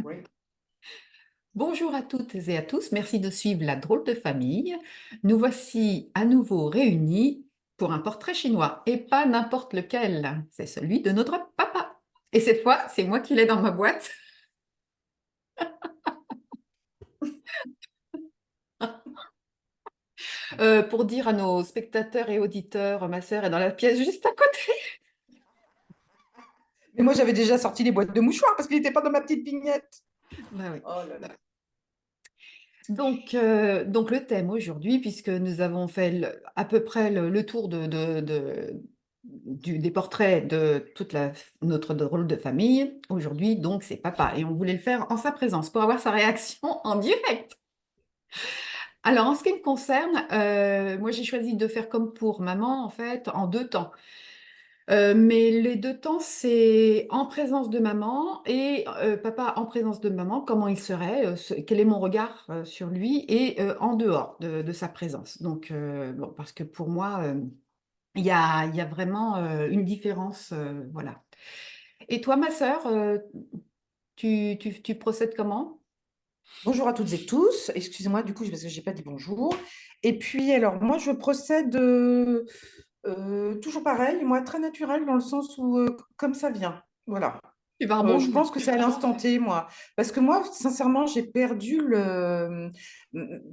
Oui. Bonjour à toutes et à tous, merci de suivre la drôle de famille. Nous voici à nouveau réunis pour un portrait chinois et pas n'importe lequel, c'est celui de notre papa. Et cette fois, c'est moi qui l'ai dans ma boîte. Pour dire à nos spectateurs et auditeurs, ma sœur est dans la pièce juste à côté. Mais moi, j'avais déjà sorti les boîtes de mouchoirs parce qu'il n'était pas dans ma petite vignette. Bah oui. Oh là là. Donc le thème aujourd'hui, puisque nous avons fait à peu près le tour des portraits de toute notre drôle de famille, aujourd'hui donc c'est papa et on voulait le faire en sa présence pour avoir sa réaction en direct. Alors en ce qui me concerne, moi j'ai choisi de faire comme pour maman en fait en deux temps. Mais les 2 temps, c'est en présence de maman et papa en présence de maman, comment il serait, quel est mon regard, sur lui et en dehors de sa présence. Donc bon, parce que pour moi, il y a vraiment, une différence, voilà. Et toi, ma sœur, tu procèdes comment? Bonjour à toutes et tous. Excusez-moi, du coup, parce que j'ai pas dit bonjour. Et puis, alors, moi, je procède toujours pareil, moi, très naturel, dans le sens où, comme ça vient. Voilà. Tu vas Je rebondir. pense que c'est à l'instant T, moi. Parce que moi, sincèrement, j'ai perdu le.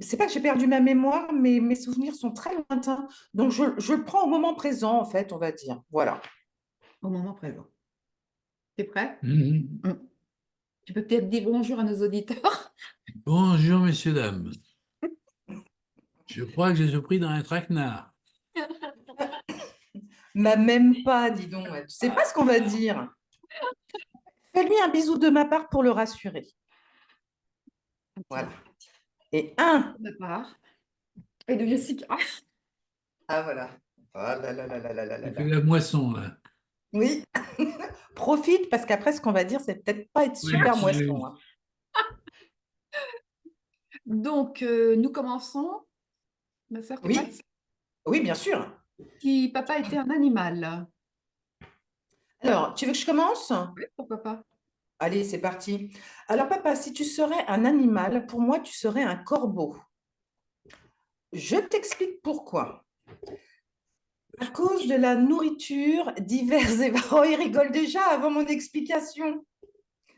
C'est pas que j'ai perdu ma mémoire, mais mes souvenirs sont très lointains. Donc, je le prends au moment présent, en fait, on va dire. Voilà. Au moment présent. Tu es prêt? Mhm. Mmh. Tu peux peut-être dire bonjour à nos auditeurs? Bonjour, messieurs, dames. Je crois que j'ai surpris dans un traquenard. M'a même pas, dis donc. Ouais. Tu sais pas ce qu'on va dire. Fais-lui un bisou de ma part pour le rassurer. Un petit Voilà. bisou Et un. de ma part et de Jessica. Ah, voilà. Ah là là là là là là là Il fait là. la moisson, là. Oui, profite parce qu'après, ce qu'on va dire, c'est peut-être pas être Oui, super moisson, absolument. hein. Donc, nous commençons. Ma sœur, t'es Oui, prête? oui, bien sûr. Si papa était un animal. Alors, tu veux que je commence? Oui, pourquoi pas? Allez, c'est parti. Alors, papa, si tu serais un animal, pour moi, tu serais un corbeau. Je t'explique pourquoi. À cause de la nourriture diverse et... Oh, il rigole déjà avant mon explication.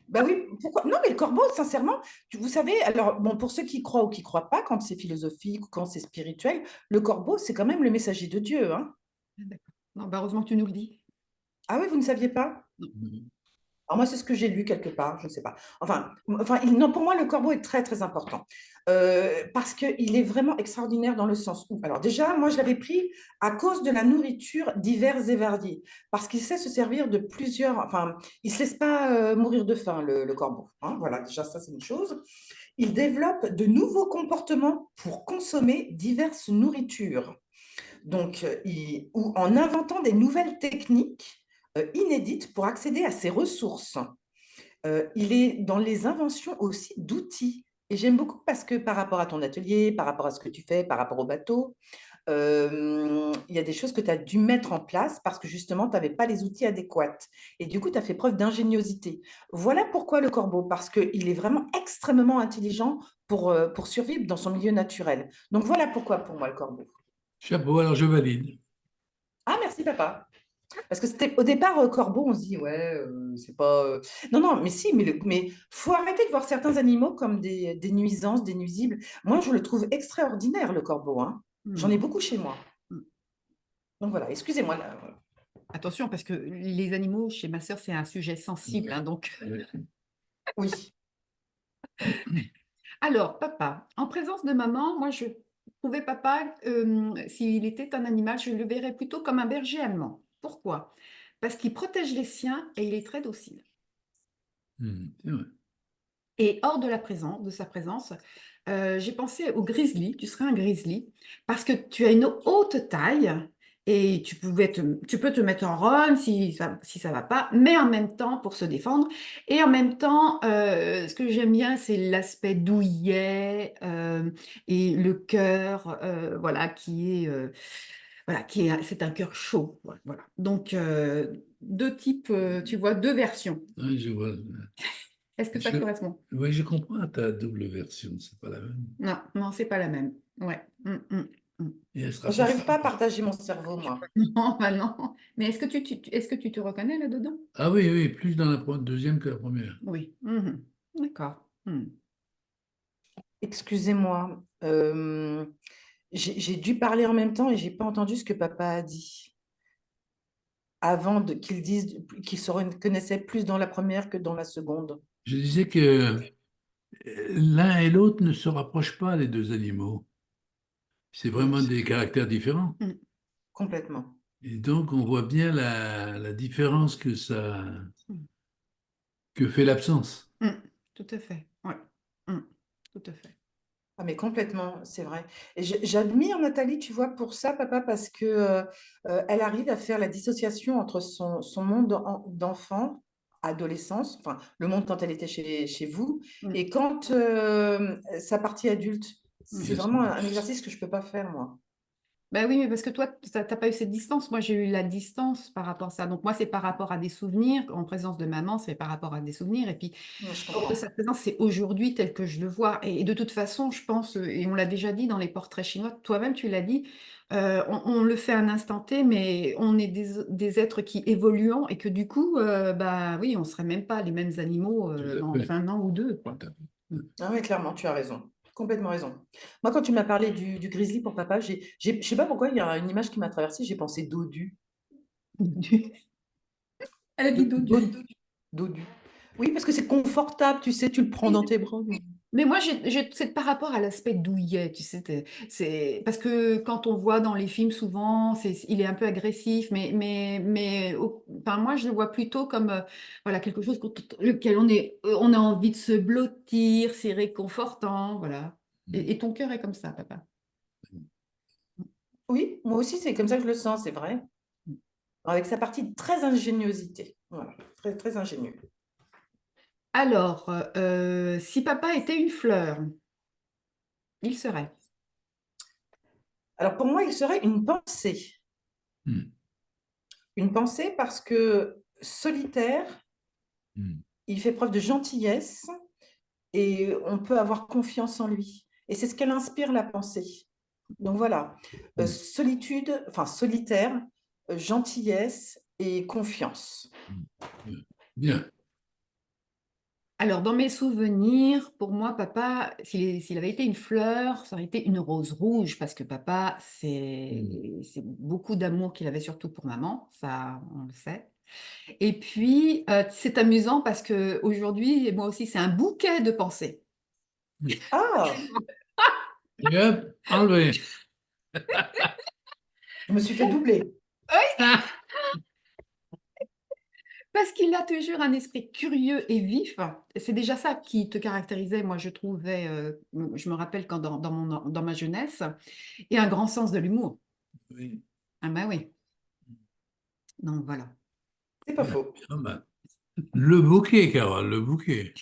Bah oui, pourquoi? Non, mais le corbeau, sincèrement, vous savez, alors, bon, pour ceux qui croient ou qui croient pas, quand c'est philosophique ou quand c'est spirituel, le corbeau, c'est quand même le messager de Dieu, hein. Ah, d'accord. Non, bah, heureusement que tu nous le dis. Ah oui, vous ne saviez pas? Non. Mhm. Alors moi, c'est ce que j'ai lu quelque part, je ne sais pas. Non, pour moi, le corbeau est très, très important. Parce qu'il est vraiment extraordinaire dans le sens où, alors déjà, moi, je l'avais pris à cause de la nourriture diverse et variée. Parce qu'il sait se servir de plusieurs... Enfin, il ne se laisse pas mourir de faim, le corbeau, hein. Voilà, déjà, ça, c'est une chose. Il développe de nouveaux comportements pour consommer diverses nourritures. Donc, ou en inventant des nouvelles techniques inédites pour accéder à ces ressources. Il est dans les inventions aussi d'outils. Et j'aime beaucoup parce que par rapport à ton atelier, par rapport à ce que tu fais, par rapport au bateau, il y a des choses que tu as dû mettre en place parce que justement, tu n'avais pas les outils adéquats. Et du coup, tu as fait preuve d'ingéniosité. Voilà pourquoi le corbeau, parce qu'il est vraiment extrêmement intelligent pour survivre dans son milieu naturel. Donc voilà pourquoi pour moi le corbeau. Chapeau, alors je valide. Ah, merci papa. Parce que c'était au départ, corbeau, on se dit, ouais, c'est pas. Non, non, mais si, mais faut arrêter de voir certains animaux comme des nuisances, des nuisibles. Moi, je le trouve extraordinaire, le corbeau, hein. J'en ai Hmm. beaucoup chez moi. Hmm. Donc voilà, excusez-moi. Là. Attention, parce que les animaux, chez ma sœur, c'est un sujet sensible, hein, donc. Oui. Oui. Alors, papa, en présence de maman, moi, je trouvais papa, s'il était un animal, je le verrais plutôt comme un berger allemand. Pourquoi? Parce qu'il protège les siens et il est très docile. Mhm, c'est vrai. Et hors de la présence, de sa présence, j'ai pensé au grizzly. Tu serais un grizzly parce que tu as une haute taille et tu peux te mettre en run si ça va pas, mais en même temps pour se défendre. Et en même temps, ce que j'aime bien, c'est l'aspect douillet et le cœur, voilà, c'est un cœur chaud. Voilà. Donc, deux types, tu vois, deux versions. Ouais, je vois. Est-ce que ça Je, correspond? ouais, je comprends ta double version, c'est pas la même. Non, non, c'est pas la même. Ouais. Mm. Et elle se J'arrive rapproche. pas à partager mon cerveau, moi. Non, bah non. Mais est-ce que est-ce que tu te reconnais là-dedans? Ah oui, oui, plus dans la deuxième que la première. Oui. Mhm. D'accord. Excusez-moi, j'ai dû parler en même temps et j'ai pas entendu ce que papa a dit avant qu'il dise qu'il se reconnaissait plus dans la première que dans la seconde. Je disais que l'un et l'autre ne se rapprochent pas, les deux animaux. C'est vraiment des caractères différents. Mm. Complètement. Et donc, on voit bien la différence Mm. que fait l'absence. Mm. Tout à fait. Ouais. Mm. Tout à fait. Ah, mais complètement, c'est vrai. Et j'admire Nathalie, tu vois, pour ça, papa, parce que elle arrive à faire la dissociation entre son monde d'enfant, adolescence, enfin, le monde quand elle était chez vous, Mm. et quand sa partie adulte. C'est Bien sûr. vraiment un exercice que je ne peux pas faire, moi. Bah oui, mais parce que toi, tu n'as pas eu cette distance. Moi, j'ai eu la distance par rapport à ça. Donc, moi, c'est par rapport à des souvenirs. En présence de maman, c'est par rapport à des souvenirs. Et puis, Je hors de comprends. sa présence, c'est aujourd'hui tel que je le vois. Et de toute façon, je pense, et on l'a déjà dit dans les portraits chinois, toi-même, tu l'as dit, on le fait à un instant T, mais on est des êtres qui évoluons et que du coup, bah oui, on ne serait même pas les mêmes animaux Tout à dans fait. 1 an ou deux, quoi. Tout à fait. Mm. Ah oui, clairement, tu as raison. Complètement raison. Moi, quand tu m'as parlé du grizzly pour papa, je sais pas pourquoi, il y a une image qui m'a traversée, j'ai pensé dodu. Elle a dit dodu. Dodu. Dodu. Oui, parce que c'est confortable, tu sais, tu le prends dans tes bras. Mais moi, c'est par rapport à l'aspect douillet, tu sais, c'est parce que quand on voit dans les films, souvent, il est un peu agressif, enfin, moi, je le vois plutôt comme voilà, quelque chose contre lequel on a envie de se blottir, c'est réconfortant, voilà. Et ton cœur est comme ça, papa. Oui, moi aussi, c'est comme ça que je le sens, c'est vrai. Avec sa partie très ingéniosité. Voilà, très, très ingénieux. Alors, si papa était une fleur, il serait. Alors, pour moi, il serait une pensée. Hmm. Une pensée parce que solitaire, Hmm. il fait preuve de gentillesse et on peut avoir confiance en lui. Et c'est ce qu'elle inspire, la pensée. Donc voilà, Hmm. solitude, enfin solitaire, gentillesse et confiance. Hmm. Bien. Bien. Alors, dans mes souvenirs, pour moi, papa, s'il avait été une fleur, ça aurait été une rose rouge, parce que papa, Hmm. c'est beaucoup d'amour qu'il avait surtout pour maman, ça, on le sait. Et puis, c'est amusant parce que aujourd'hui, et moi aussi, c'est un bouquet de pensées. Ah, Et hop, enlevé. je me suis fait doubler. Parce qu'il a toujours un esprit curieux et vif. C'est déjà ça qui te caractérisait, moi, je trouvais, je me rappelle quand dans ma jeunesse, et un grand sens de l'humour. Oui. Ah ben oui, donc voilà. C'est pas Bien. faux. Pas mal. Le bouquet, Carole, le bouquet.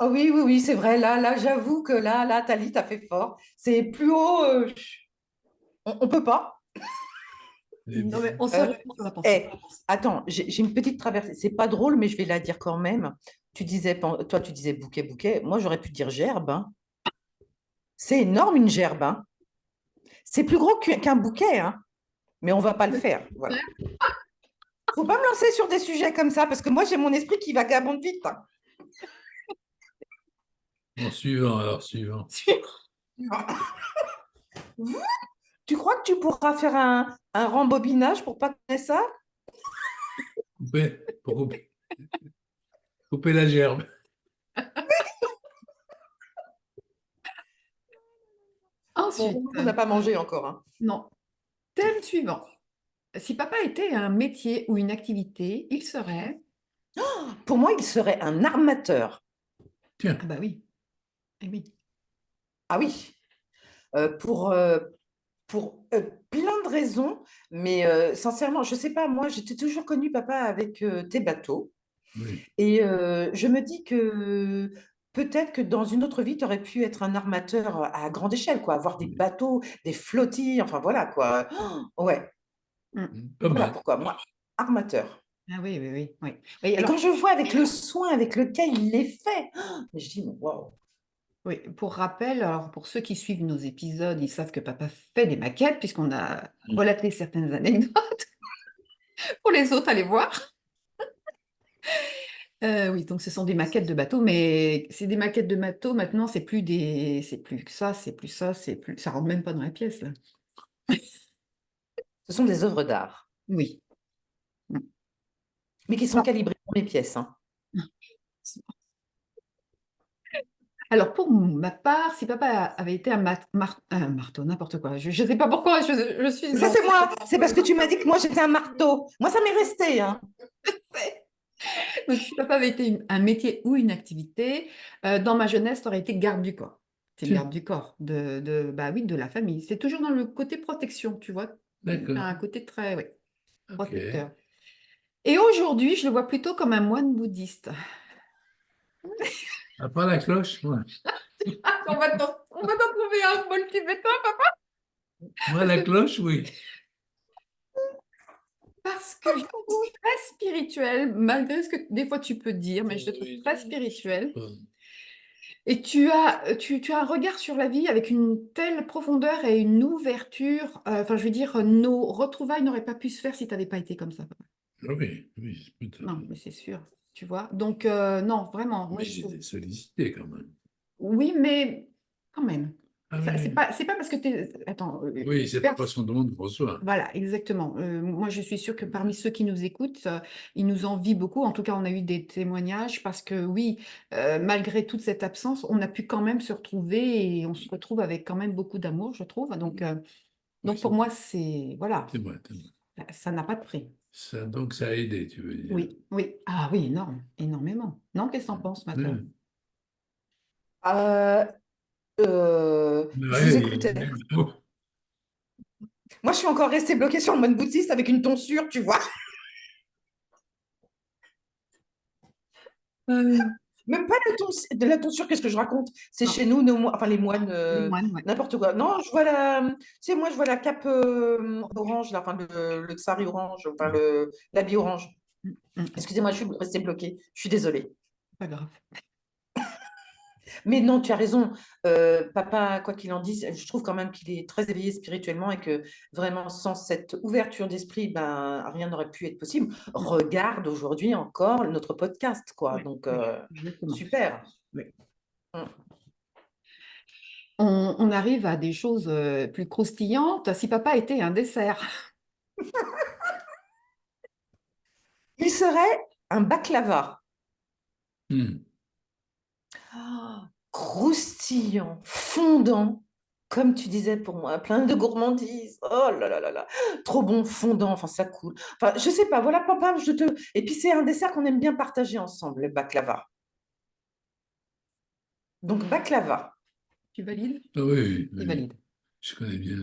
Ah oui, oui, oui, c'est vrai. Là, j'avoue que là, Thalie, t'as fait fort. C'est plus haut. On peut pas. Eh Non, bien. mais on se Euh, reprend sur la pensée. eh, attends, j'ai une petite traversée. C'est pas drôle, mais je vais la dire quand même. Toi, tu disais bouquet, bouquet. Moi, j'aurais pu dire gerbe, hein. C'est énorme, une gerbe, hein. C'est plus gros qu'un bouquet, hein. Mais on va pas le faire. Voilà. Faut pas me lancer sur des sujets comme ça, parce que moi, j'ai mon esprit qui vagabonde vite, hein. Bon, suivant, alors, suivant. Tu crois que tu pourras faire un rembobinage pour pas qu'on ait ça? Pour couper la gerbe. Bon, Ensuite, on n'a pas mangé encore, hein. non. Thème suivant. Si papa était un métier ou une activité, il serait… Pour moi, il serait un armateur. Ah Tiens, bah oui, eh oui. Ah oui, pour plein de raisons, mais sincèrement, je sais pas, moi, j'étais toujours connu, papa, avec tes bateaux. oui. Et je me dis que peut-être que dans une autre vie, tu aurais pu être un armateur à grande échelle, quoi, avoir des bateaux, des flottilles, enfin voilà, quoi. Oh, ouais, Pas voilà mal. pourquoi, moi, armateur. Ah oui, oui, oui, oui. Oui, Et alors, quand je vois avec le soin avec lequel il les fait, mais je dis, waouh. oui, pour rappel, alors pour ceux qui suivent nos épisodes, ils savent que papa fait des maquettes, puisqu'on a relaté certaines anecdotes. Pour les autres, allez voir. Oui, donc ce sont des maquettes de bateaux, mais c'est des maquettes de bateaux. Maintenant, c'est plus que ça, c'est plus ça, c'est plus, ça rentre même pas dans la pièce là. Ce sont des œuvres d'art, Oui. mais qui sont Bon. calibrées pour mes pièces, hein. Alors pour ma part, si papa avait été un marteau, n'importe quoi, je ne sais pas pourquoi je suis Ça, dans. c'est moi. C'est parce que tu m'as dit que moi, j'étais un marteau. Moi, ça m'est resté, hein. Donc si papa avait été un métier ou une activité, dans ma jeunesse, ça aurait été garde du corps. C'est le Tiens, garde du corps bah oui, de la famille. C'est toujours dans le côté protection, tu vois. d'accord. Un côté très, oui, Ok. protecteur. Et aujourd'hui, je le vois plutôt comme un moine bouddhiste. À part la cloche, moi. On va t'en trouver un bol tibétain, papa. Moi, la cloche, oui. Parce que je te trouve très spirituel, malgré ce que des fois tu peux dire, mais je te trouve Oui, très spirituel. Et tu as un regard sur la vie avec une telle profondeur et une ouverture. Enfin, je veux dire, nos retrouvailles n'auraient pas pu se faire si tu n'avais pas été comme ça, papa. oui, oui, tout à Non, fait. mais c'est sûr, tu vois. Donc, non, vraiment, moi, Mais je j'ai trouve. été sollicité quand même. Oui, mais quand même. Ah C'est oui, pas, c'est pas parce que tu es. Attends, oui, c'est pas parce qu'on demande qu'on reçoit. voilà, exactement. Moi, je suis sûre que parmi ceux qui nous écoutent, ils nous envient beaucoup. En tout cas, on a eu des témoignages parce que oui, malgré toute cette absence, on a pu quand même se retrouver et on se retrouve avec quand même beaucoup d'amour, je trouve. Oui, Donc pour moi, c'est voilà, c'est vrai, c'est vrai. ça n'a pas de prix. Ça, donc ça a aidé, tu veux dire. Oui, oui. Ah oui, énorme, énormément. Non, qu'est-ce que t'en penses, Mathieu? Oui. Euh, je vous Ouais, écoutais. Moi, je suis encore restée bloquée sur le mode bouddhiste avec une tonsure, tu vois. Même pas de la tonsure, qu'est-ce que je raconte? C'est Non, chez nous, enfin les moines, les moines, ouais. n'importe quoi. Non, je vois tu sais, moi, je vois la cape orange, là, enfin le sari orange, enfin l'habit orange. Mm, mm, Excusez-moi, je suis restée bloquée. Je suis désolée. pas grave. Mais non, tu as raison. Papa, quoi qu'il en dise, je trouve quand même qu'il est très éveillé spirituellement et que vraiment, sans cette ouverture d'esprit, ben, rien n'aurait pu être possible. Regarde aujourd'hui encore notre podcast, quoi. Oui, Donc, oui, exactement. super. Oui. Mm. On arrive à des choses plus croustillantes. Si papa était un dessert. Il serait un baklava. Hmm. Ah, croustillant, fondant, comme tu disais pour moi, plein de gourmandise. Oh là là là là, trop bon, fondant, enfin ça coule. Enfin, je sais pas, voilà papa, je te. Et puis c'est un dessert qu'on aime bien partager ensemble, le baklava. Donc baklava. Tu valides? Ah oui, Tu oui, valides. je connais bien.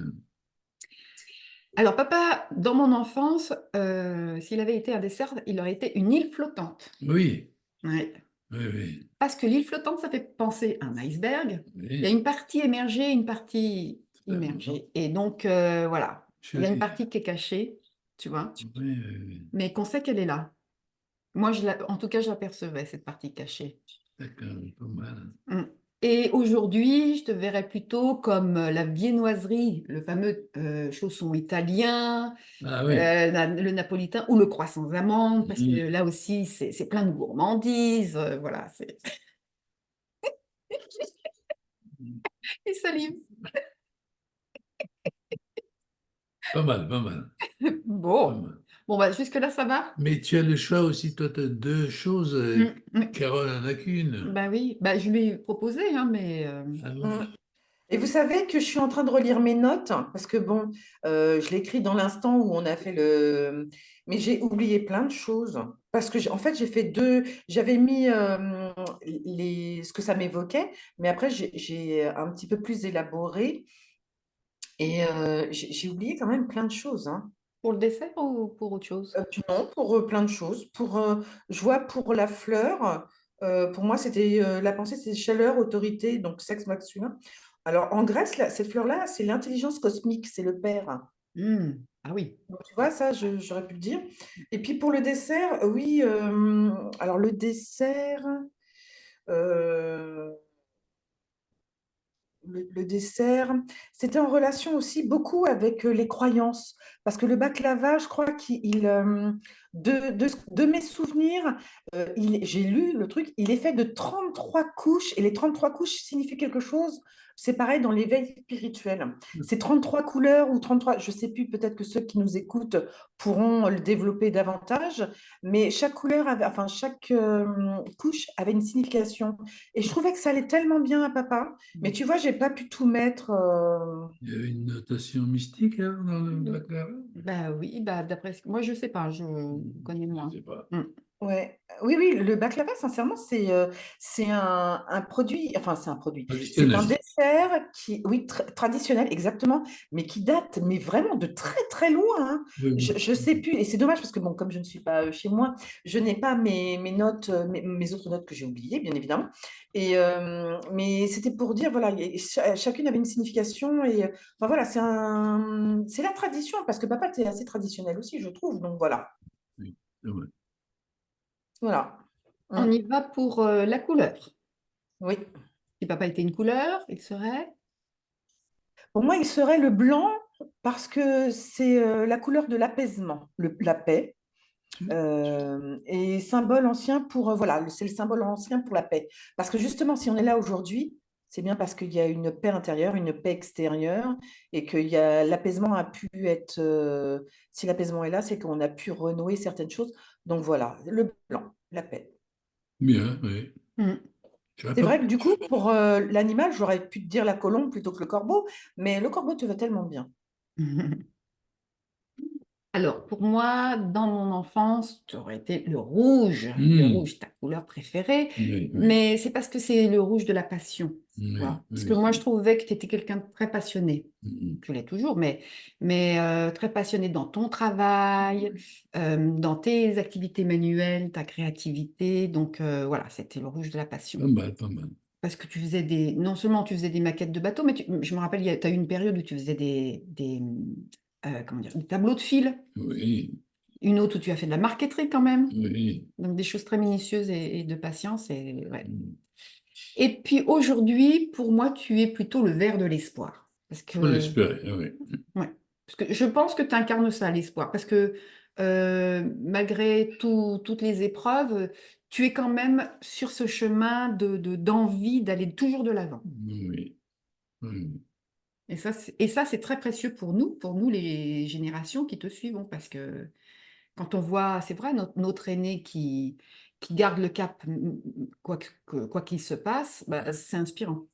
Alors, papa, dans mon enfance, s'il avait été un dessert, il aurait été une île flottante. Oui, Ouais. oui, oui, Parce que l'île flottante, ça fait penser à un iceberg. Il y a oui, une partie émergée, une partie tout à fait. immergée. Et donc, voilà, il y a une Je- partie qui est cachée, tu vois, oui, oui, oui. mais qu'on sait qu'elle est là. Moi, en tout cas, je l'apercevais, cette partie cachée. D'accord, pas mal. Mm. Et aujourd'hui, je te verrais plutôt comme la viennoiserie, le fameux chausson italien, Ah oui. le napolitain ou le croissant aux amandes, parce que Hmm. là aussi, c'est plein de gourmandises. Voilà, c'est. Et salive. Pas mal, pas mal, pas Bon, mal. bon bah, jusque-là, ça va? Mais tu as le choix aussi, toi, tu as deux choses. Oui. Carole en a qu'une. Bah oui, bah, je lui ai proposé, hein, mais Ah Mm. bon? Et vous savez que je suis en train de relire mes notes, parce que bon, je l'ai écrit dans l'instant où on a fait le. Mais j'ai oublié plein de choses. Parce que, en fait, j'ai fait deux. J'avais mis ce que ça m'évoquait, mais après, j'ai un petit peu plus élaboré. Et j'ai oublié quand même plein de choses, hein. pour le dessert ou pour autre chose? Non, pour plein de choses. Je vois pour la fleur, pour moi, c'était la pensée, c'est chaleur, autorité, donc sexe masculin. Alors, en Grèce, cette fleur-là, c'est l'intelligence cosmique, c'est le père. Hmm. Ah oui. Donc, tu vois, ça, j'aurais pu le dire. Et puis pour le dessert, oui, alors le dessert, euh, le dessert, c'était en relation aussi beaucoup avec les croyances. Parce que le baklava, je crois de mes souvenirs, j'ai lu le truc, il est fait de 33 couches et les 33 couches signifient quelque chose. C'est pareil dans l'éveil spirituel. C'est 33 couleurs ou 33, je ne sais plus, peut-être que ceux qui nous écoutent pourront le développer davantage, mais chaque couleur avait, enfin, chaque couche avait une signification. Et je trouvais que ça allait tellement bien à papa. Mais tu vois, j'ai pas pu tout mettre. Il y a une notation mystique alors, dans le baccalauréat? Bah oui, bah d'après moi je sais pas, je connais Je moins. sais pas. Mm. Ouais. Oui, oui, le baklava, sincèrement, c'est un produit, enfin, c'est un produit. C'est un Traditionnel. dessert qui, oui, traditionnel, exactement, mais qui date, mais vraiment de très, très loin, hein. Oui, Je oui. sais plus, et c'est dommage parce que, bon, comme je ne suis pas chez moi, je n'ai pas mes notes, mes autres notes que j'ai oubliées, bien évidemment. Mais c'était pour dire, voilà, chacune avait une signification, et enfin, voilà, c'est la tradition, parce que papa était assez traditionnel aussi, je trouve, donc voilà. Oui, c'est vrai. Voilà. On Mm. y va pour la couleur. Oui. Si papa était une couleur, il serait. Pour moi, il serait le blanc parce que c'est la couleur de l'apaisement, la paix, et symbole ancien pour, voilà, c'est le symbole ancien pour la paix. Parce que justement, si on est là aujourd'hui, c'est bien parce qu'il y a une paix intérieure, une paix extérieure, et que l'apaisement a pu être, si l'apaisement est là, c'est qu'on a pu renouer certaines choses. Donc voilà, le blanc, la paix. Bien, oui. Mm. Je C'est pas. vrai que du coup, pour l'animal, j'aurais pu te dire la colombe plutôt que le corbeau, mais le corbeau te va tellement bien. Alors, pour moi, dans mon enfance, tu aurais été le Hmm. rouge, ta couleur préférée, Oui, oui. mais c'est parce que c'est le rouge de la passion, tu Oui, vois. Parce que oui. moi, je trouvais que tu étais quelqu'un de très passionné. Hmm. Tu l'es toujours, mais très passionné dans ton travail, dans tes activités manuelles, ta créativité. Donc, voilà, c'était le rouge de la passion. Pas mal, pas mal. Parce que tu faisais non seulement tu faisais des maquettes de bateaux, mais je me rappelle, tu as eu une période où tu faisais comment dire, des tableaux de fil. Oui, Une autre où tu as fait de la marqueterie quand même. oui. Donc des choses très minutieuses et de patience. Ouais. Hmm. Et puis aujourd'hui, pour moi, tu es plutôt le ver de l'espoir. Faut l'espérer, oui. Ouais. Parce que je pense que tu incarnes ça, l'espoir. Parce que malgré toutes les épreuves, tu es quand même sur ce chemin d'envie d'aller toujours de l'avant. Oui, oui. Et ça, c'est très précieux pour nous, les générations qui te suivons, parce que quand on voit, c'est vrai, notre aîné qui garde le cap, quoi qu'il se passe, bah, c'est inspirant.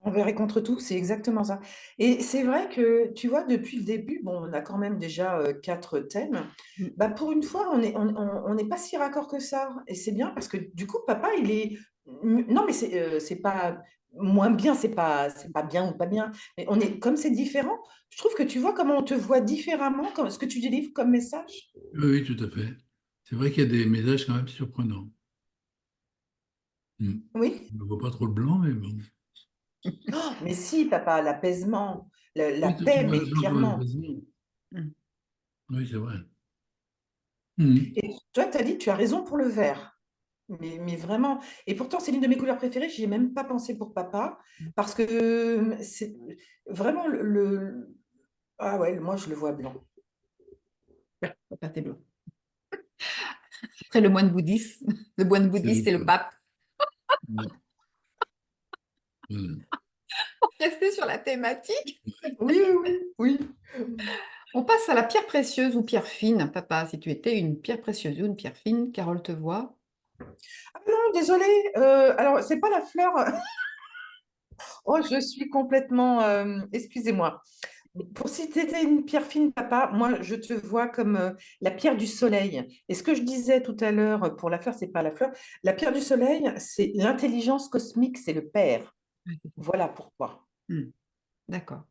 Envers et contre tout, c'est exactement ça. Et c'est vrai que, tu vois, depuis le début, bon, on a quand même déjà 4 thèmes. Mm. Bah, pour une fois, on n'est pas si raccord que ça. Et c'est bien parce que du coup, papa, il est... Non, mais c'est pas moins bien, c'est pas bien ou pas bien. Mais on est, comme c'est différent, je trouve que tu vois comment on te voit différemment, comme, ce que tu délivres comme message. Oui, oui, tout à fait. C'est vrai qu'il y a des messages quand même surprenants. Hmm. Oui. Je ne vois pas trop le blanc, mais bon. Oh, mais si, papa, l'apaisement, la Oui, tu paix, vois le mais blanc comme clairement. l'apaisement. Mm. Oui, c'est vrai. Hmm. Et toi, tu as dit, tu as raison pour le vert. Mais vraiment. Et pourtant, c'est l'une de mes couleurs préférées. J'y ai même pas pensé pour papa. Parce que c'est vraiment Ah ouais, moi, je le vois blanc. Ouais, papa, t'es blanc. Après, le moine bouddhiste, le moine C'est bouddhiste, le c'est le peuple. pape. Ouais. Voilà. Rester sur la thématique. Oui, oui, oui. On passe à la pierre précieuse ou pierre fine. Papa, si tu étais une pierre précieuse ou une pierre fine, Carole te voit. Ah non, désolée. Alors, c'est pas la fleur. Oh, je suis complètement. Excusez-moi. Pour si tu étais une pierre fine, papa, moi, je te vois comme la pierre du soleil. Et ce que je disais tout à l'heure pour la fleur, c'est pas la fleur. La pierre du soleil, c'est l'intelligence cosmique, c'est le père. Ouais, c'est ça. Voilà pourquoi. Mm. D'accord.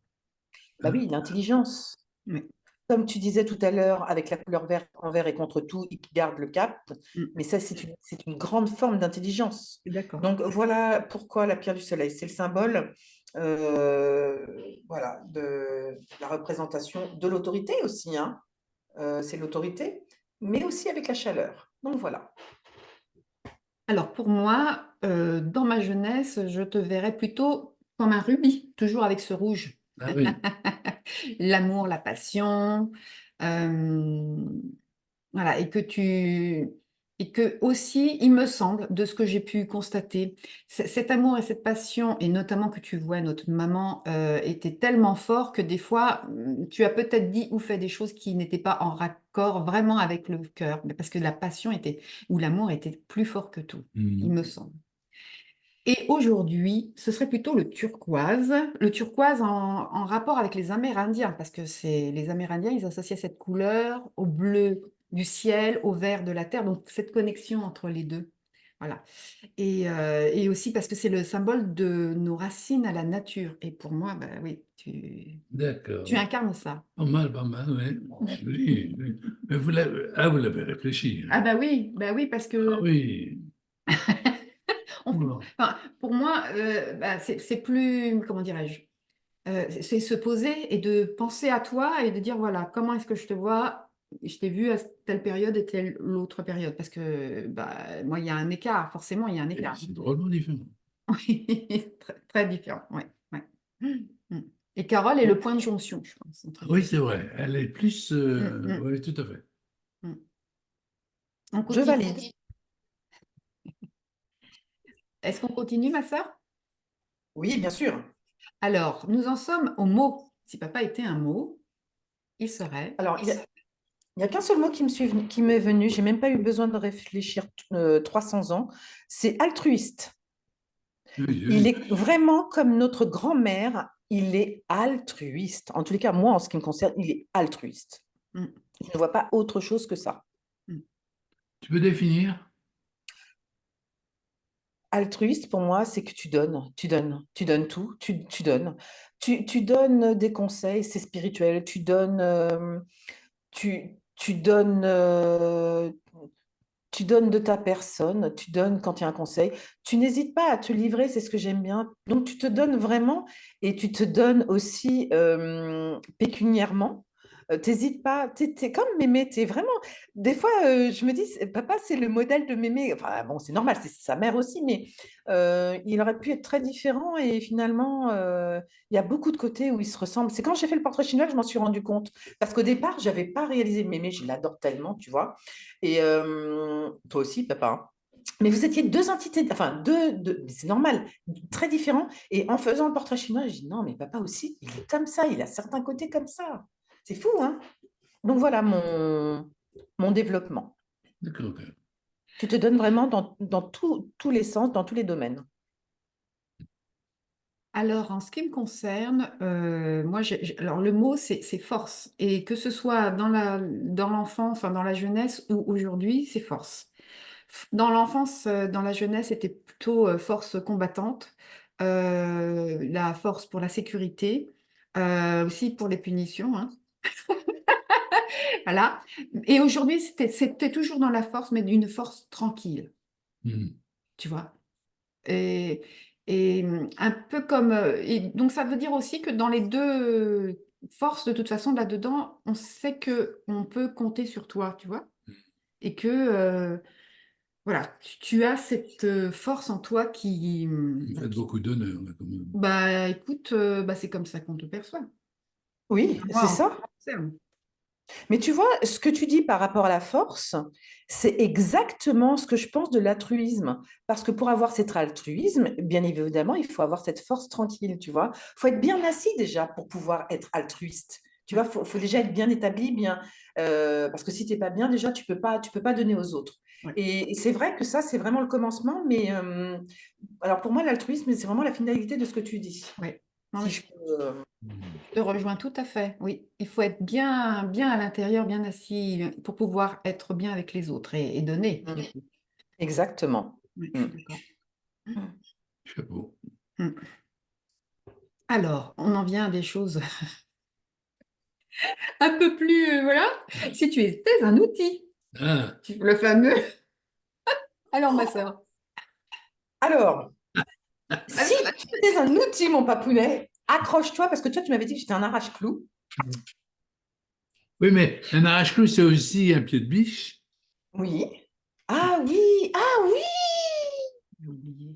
Bah oui, l'intelligence. Ouais. Comme tu disais tout à l'heure, avec la couleur verte envers et contre tout, et qui garde le cap. Mm. Mais ça, c'est une grande forme d'intelligence. D'accord. Donc voilà pourquoi la pierre du soleil. C'est le symbole. euh, voilà, de la représentation de l'autorité aussi, hein. C'est l'autorité, mais aussi avec la chaleur. Donc voilà. Alors pour moi, dans ma jeunesse, je te verrais plutôt comme un rubis, toujours avec ce rouge. Ah oui, L'amour, la passion, euh, voilà, et que aussi, il me semble, de ce que j'ai pu constater, cet amour et cette passion, et notamment que tu vois, notre maman était tellement fort que des fois, tu as peut-être dit ou fait des choses qui n'étaient pas en raccord vraiment avec le cœur, mais parce que la passion était, ou l'amour était plus fort que tout, il Mhm. me semble. Et aujourd'hui, ce serait plutôt le turquoise en rapport avec les Amérindiens, parce que c'est les Amérindiens, ils associaient cette couleur au bleu du ciel, au vert de la terre, donc cette connexion entre les deux. Voilà. Et aussi parce que c'est le symbole de nos racines à la nature. Et pour moi, bah oui, tu D'accord. incarnes ça. Pas mal, oui. Oui, oui. Mais vous l'avez réfléchi, hein. Ah bah oui, parce Ah que oui. Oula. enfin, pour moi, bah, c'est plus, comment dirais-je? C'est se poser et de penser à toi et de dire, voilà, comment est-ce que je te vois? Je t'ai vu à telle période et telle l'autre période. Parce que bah, moi, il y a un écart, forcément, il y a un écart. C'est drôlement différent. Oui, très, très différent. Ouais, ouais. Mm. Et Carole est le point de jonction, je pense, entre les Oui, deux. c'est vrai. Elle est plus. Mm, mm, Oui, tout à fait. mm. On Je continue. valide. Est-ce qu'on continue, ma sœur? Oui, bien sûr. Alors, nous en sommes au mot. Si papa était un mot, il serait. Alors, il y a qu'un seul mot qui m'est venu, j'ai même pas eu besoin de réfléchir 300 ans, c'est altruiste. Oui, Il oui. est vraiment comme notre grand-mère, il est altruiste. En tous les cas, moi, en ce qui me concerne, il est altruiste. Mm, Je ne vois pas autre chose que ça. mm. Tu peux définir? Altruiste, pour moi, c'est que tu donnes tout, tu donnes. Tu donnes des conseils, c'est spirituel, tu donnes, tu donnes de ta personne, tu donnes quand il y a un conseil, tu n'hésites pas à te livrer, c'est ce que j'aime bien. Donc tu te donnes vraiment et tu te donnes aussi pécuniairement. T'hésites pas, t'es comme Mémé, t'es vraiment. Des fois, je me dis, papa, c'est le modèle de Mémé. Enfin, bon, c'est normal, c'est sa mère aussi, mais il aurait pu être très différent et finalement, il y a beaucoup de côtés où ils se ressemblent. C'est quand j'ai fait le portrait chinois que je m'en suis rendu compte. Parce qu'au départ, je n'avais pas réalisé Mémé, je l'adore tellement, tu vois. Et toi aussi, papa, hein. Mais vous étiez deux entités, enfin c'est normal, très différents. Et en faisant le portrait chinois, je dis non, mais papa aussi, il est comme ça, il a certains côtés comme ça. C'est fou, hein? Donc voilà mon développement. D'accord. Ok. Tu te donnes vraiment dans tous les sens, dans tous les domaines. Alors, en ce qui me concerne, moi, alors le mot, c'est force. Et que ce soit dans l'enfance, enfin, dans la jeunesse ou aujourd'hui, c'est force. Dans l'enfance, dans la jeunesse, c'était plutôt force combattante, la force pour la sécurité, aussi pour les punitions, hein. Voilà. Et aujourd'hui, c'était toujours dans la force, mais d'une force tranquille, Mhm. tu vois. Et, et un peu comme. Et donc, ça veut dire aussi que dans les deux forces, de toute façon, là-dedans, on sait que on peut compter sur toi, tu vois. Et que, voilà, tu as cette force en toi qui. Vous me faites beaucoup d'honneur, là, quand même. Bah, écoute, bah, c'est comme ça qu'on te perçoit. Oui, Moi, c'est en ce qui ça. me concerne. Mais tu vois, ce que tu dis par rapport à la force, c'est exactement ce que je pense de l'altruisme. Parce que pour avoir cet altruisme, bien évidemment, il faut avoir cette force tranquille, tu vois. Il faut être bien assis déjà pour pouvoir être altruiste. Tu vois, faut déjà être bien établi, bien, parce que si tu n'es pas bien, déjà, tu peux pas donner aux autres. Ouais, Et c'est vrai que ça, c'est vraiment le commencement, mais alors pour moi, l'altruisme, c'est vraiment la finalité de ce que tu dis. ouais. Non, mais Si je peux, Mhm. je te rejoins tout à fait. Oui, il faut être bien, bien à l'intérieur, bien assis pour pouvoir être bien avec les autres et donner, du coup. exactement. Oui, je Mm. suis d'accord. Chapeau. Mm. Alors, on en vient à des choses un peu plus, voilà. Si tu étais un outil, Ah, le fameux. Alors, ma sœur. Alors, Ah, si, étais un outil, mon papounet, accroche-toi, parce que toi, tu m'avais dit que j'étais un arrache-clou. Oui, mais un arrache-clou, c'est aussi un pied de biche. Oui. Ah oui, ah oui! J'ai oublié.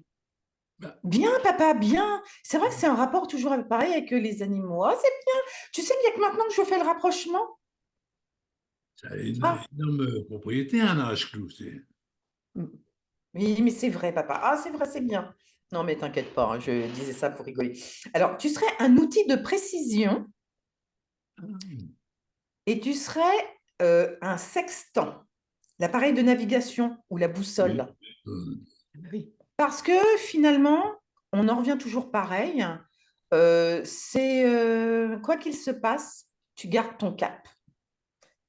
Bah, Bien, papa, bien. C'est vrai que c'est un rapport toujours pareil avec les animaux. Ah, c'est bien. Tu sais qu'il y a que maintenant que je fais le rapprochement. ça a une Ah, énorme propriété, un arrache-clou. oui, mais c'est vrai, papa. Ah, c'est vrai, c'est bien. Non, mais t'inquiète pas, hein, je disais ça pour rigoler. Alors, tu serais un outil de précision et tu serais un sextant, l'appareil de navigation ou la Oui. boussole. Ah bah oui. Parce que finalement, on en revient toujours pareil. C'est quoi qu'il se passe, tu gardes ton cap.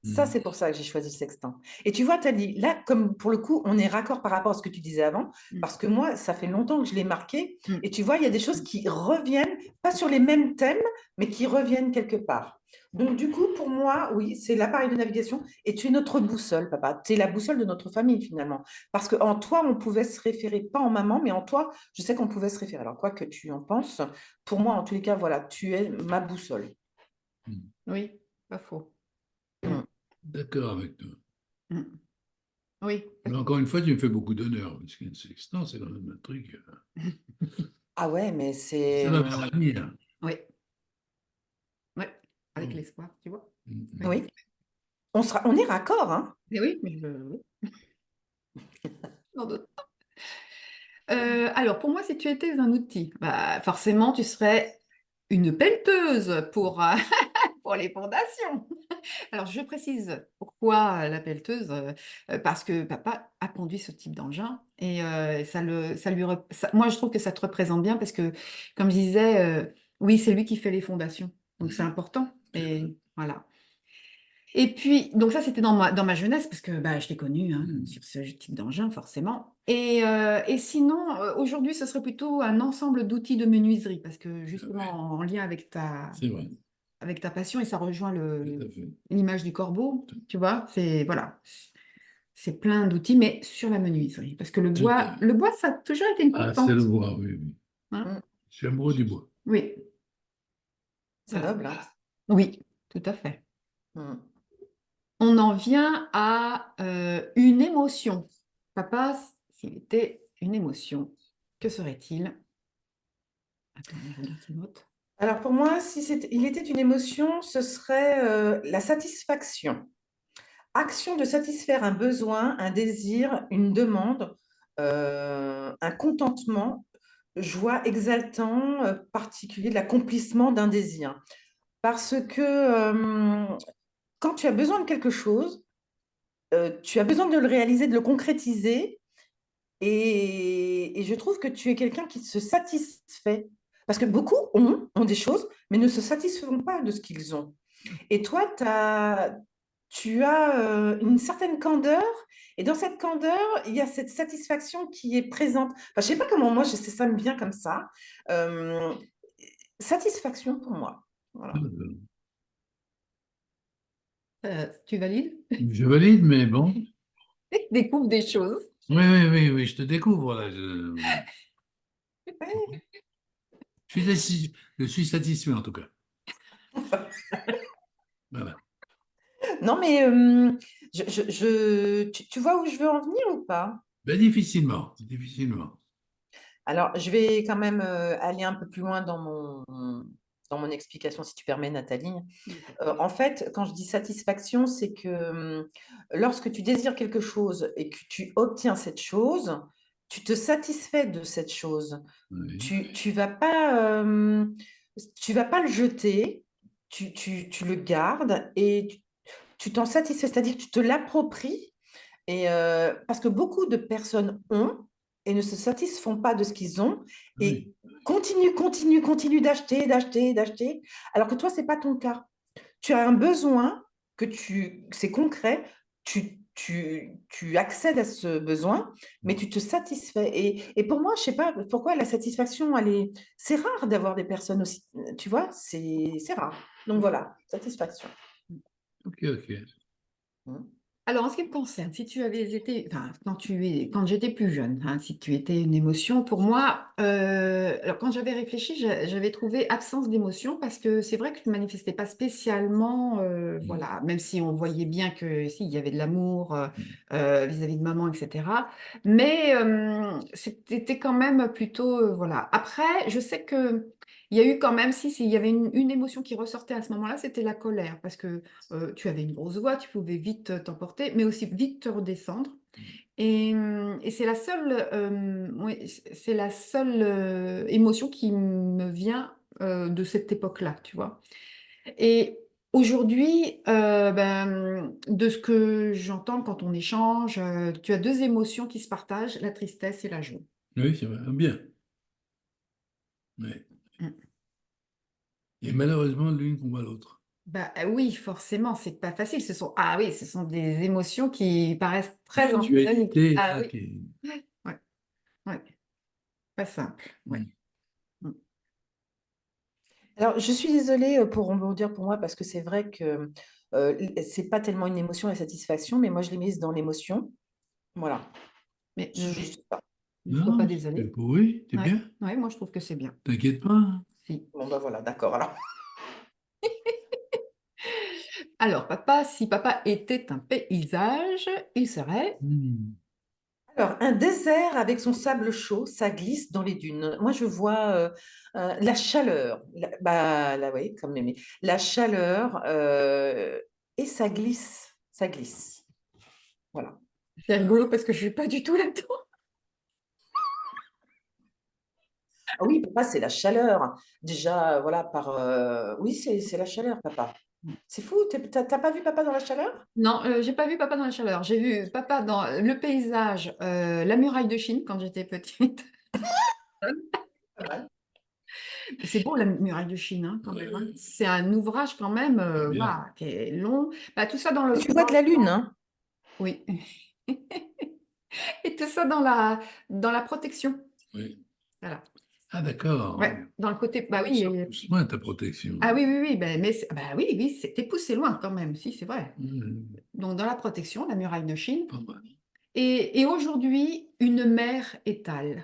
Ça, Mm. c'est pour ça que j'ai choisi le sextant. Et tu vois, Tali, là, comme pour le coup, on est raccord par rapport à ce que tu disais avant, Mm. parce que moi, ça fait longtemps que je l'ai marqué. Mm. Et tu vois, il y a des choses qui reviennent, pas sur les mêmes thèmes, mais qui reviennent quelque part. Donc, du coup, pour moi, oui, c'est l'appareil de navigation et tu es notre boussole, papa. Tu es la boussole de notre famille, finalement. Parce qu'en toi, on pouvait se référer, pas en maman, mais en toi, je sais qu'on pouvait se référer. Alors, quoi que tu en penses, pour moi, en tous les cas, voilà, tu es ma boussole. Mm. Oui, pas faux. Mm. Mm. D'accord avec toi. Mm. Oui. Mais encore une fois, tu me fais beaucoup d'honneur, parce qu'un sextant, c'est quand même un truc. Ah ouais, mais Ça c'est... va vers l'avenir. Oui. Oui. Avec Mm. l'espoir, tu vois. Oui. Oui, on est raccord, hein? Mais oui, mais oui. Sans doute. Alors, pour moi, si tu étais un outil, bah, forcément, tu serais une pelleteuse pour les fondations. Alors, je précise pourquoi la pelleteuse, parce que papa a conduit ce type d'engin et moi, je trouve que ça te représente bien parce que, comme je disais, oui, c'est lui qui fait les fondations. Donc, c'est important. C'est vrai. Et voilà. Et puis, donc ça, c'était dans ma jeunesse, parce que bah, je l'ai connu hein, sur ce type d'engin, forcément. Et sinon, aujourd'hui, ce serait plutôt un ensemble d'outils de menuiserie, parce que justement, en lien C'est vrai. avec ta passion, et ça rejoint Tout à fait. l'image du corbeau, tu vois, voilà, c'est plein d'outils, mais sur la menuiserie, parce que Tout à fait. le bois, ça a toujours été une Ah, c'est le constante. bois, oui, oui. Hein. Mm. Je suis amoureux du bois. Oui, C'est noble, hein? oui, tout à fait. Mm. On en vient à une émotion. Papa, s'il était une émotion, que serait-il? Attends, je regarde ses notes. Alors pour moi, si il était une émotion, ce serait la satisfaction. Action de satisfaire un besoin, un désir, une demande, un contentement, joie exaltant, particulier de l'accomplissement d'un désir. Parce que quand tu as besoin de quelque chose, tu as besoin de le réaliser, de le concrétiser. Et je trouve que tu es quelqu'un qui se satisfait. Parce que beaucoup ont des choses, mais ne se satisfont pas de ce qu'ils ont. Et toi, tu as une certaine candeur. Et dans cette candeur, il y a cette satisfaction qui est présente. Enfin, je ne sais pas comment moi, ça me vient comme ça. Euh, satisfaction pour moi. Voilà. Tu valides? Je valide, mais bon. Découvre des choses. Oui, oui, oui, oui, je te découvre là. Ouais. Je suis satisfait en tout cas. Voilà. Non, mais tu vois où je veux en venir ou pas? Ben, difficilement, difficilement. Alors, je vais quand même aller un peu plus loin dans mon explication, si tu permets, Nathalie. En fait, quand je dis satisfaction, c'est que lorsque tu désires quelque chose et que tu obtiens cette chose, tu te satisfais de cette chose. Oui, Tu vas pas le jeter, tu le gardes et tu t'en satisfais, c'est-à-dire que tu te l'appropries. Et parce que beaucoup de personnes ont et ne se satisfont pas de ce qu'ils ont oui, et continuent d'acheter, d'acheter, d'acheter, alors que toi, c'est pas ton cas. Tu as un besoin c'est concret, tu accèdes à ce besoin, mais tu te satisfais. Et pour moi, je sais pas pourquoi la satisfaction, c'est rare d'avoir des personnes aussi, tu vois, c'est rare. Donc voilà, satisfaction. ok, ok. Mm. Alors, en ce qui me concerne, si tu avais été, enfin, quand j'étais plus jeune, hein, si tu étais une émotion, pour moi, alors quand j'avais réfléchi, j'avais trouvé absence d'émotion parce que c'est vrai que tu ne manifestais pas spécialement, voilà, même si on voyait bien que si, il y avait de l'amour vis-à-vis de maman, etc. Mais c'était quand même plutôt, voilà. Après, je sais que il y a eu quand même, si, il y avait une émotion qui ressortait à ce moment-là, c'était la colère, parce que tu avais une grosse voix, tu pouvais vite t'emporter, mais aussi vite te redescendre. Et c'est la seule, oui, c'est la seule émotion qui me vient de cette époque-là, tu vois. Et aujourd'hui, de ce que j'entends quand on échange, tu as deux émotions qui se partagent, la tristesse et la joie. Oui, c'est vrai. Bien. Ouais. Mm. Et malheureusement, l'une combat l'autre. Bah, oui, forcément, c'est pas facile. Ah oui, ce sont des émotions qui paraissent très antinomiques. Dualité, Ah là, oui, qui ouais, ouais, pas simple. Ouais. Mm. Mm. Alors, je suis désolée pour rebondir pour moi parce que c'est vrai que c'est pas tellement une émotion, la satisfaction, mais moi, je l'ai mise dans l'émotion. Voilà, Mais c'est juste ça. ne sois pas Non, désolé. oui, c'est Ouais, bien. ouais, moi je trouve que c'est bien. T'inquiète pas. Si. Bon, ben voilà, d'accord. Alors, papa, si papa était un paysage, il serait. Mm. Alors, un désert avec son sable chaud, ça glisse dans les dunes. Moi, je vois la chaleur. Bah, là, oui, comme mémé. La chaleur et ça glisse. Ça glisse. Voilà. C'est rigolo parce que je suis pas du tout là-dedans. Ah oui, papa, c'est la chaleur. Déjà, voilà, oui, c'est la chaleur, papa. C'est fou, t'as pas vu papa dans la chaleur? Non, j'ai pas vu papa dans la chaleur. J'ai vu papa dans le paysage, la muraille de Chine quand j'étais petite. Pas mal. C'est beau la muraille de Chine, hein, quand même, hein. Ouais, C'est un ouvrage quand même, bien. waouh, qui est long. Bah, tout ça Tu vois de la lune, hein? oui. Et tout ça dans la protection. Oui. Voilà. Ah, d'accord. Ouais, dans le côté. Bah oui. Ça pousse loin ta protection. Ah oui, oui, oui. Bah oui, oui, t'es poussé loin quand même. Si, c'est vrai. Mm. Donc, dans la protection, la muraille de Chine. Pas mal. Et aujourd'hui, une mer étale.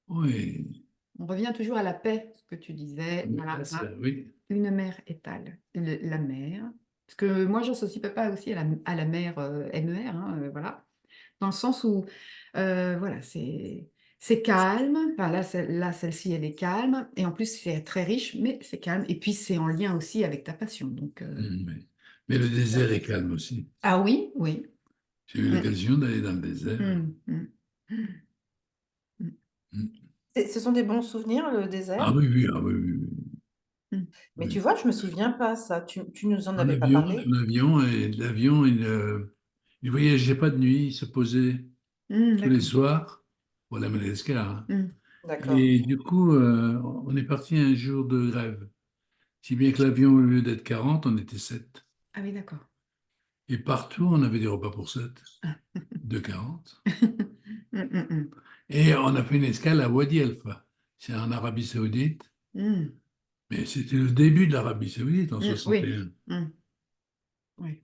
Oui. On revient toujours à la paix, ce que tu disais. Oui, Voilà, ça, hein. oui. Une mer étale. La mer. Parce que moi, j'associe papa aussi à la mer MER, hein, voilà. Dans le sens où, voilà, c'est calme. Enfin, là, celle-ci, elle est calme. Et en plus, c'est très riche, mais c'est calme. Et puis, c'est en lien aussi avec ta passion. Donc, Oui. Mais le désert est calme aussi. ah oui, oui. J'ai eu Mm, l'occasion d'aller dans le désert. mm, mm, mm, Mm. Ce sont des bons souvenirs, le Ah désert. oui, oui, ah oui, oui, oui. mm. Mais tu Oui. vois, je me souviens pas ça. Tu nous en En avais pas avion, parlé. l'avion, et l'avion, il voyageait pas de nuit, il se posait tous les D'accord. soirs pour la Madagascar, hein. Mm. D'accord. Et du coup, on est parti un jour de grève. Si bien que l'avion, au lieu d'être 40, on était 7. Ah oui, d'accord. Et partout, on avait des repas pour 7 de 40. Mm, mm, Et on a fait une escale à Wadi Alpha. C'est en Arabie Saoudite. mm. Mais c'était le début de l'Arabie Saoudite en Mm, oui. 61. Mm, oui.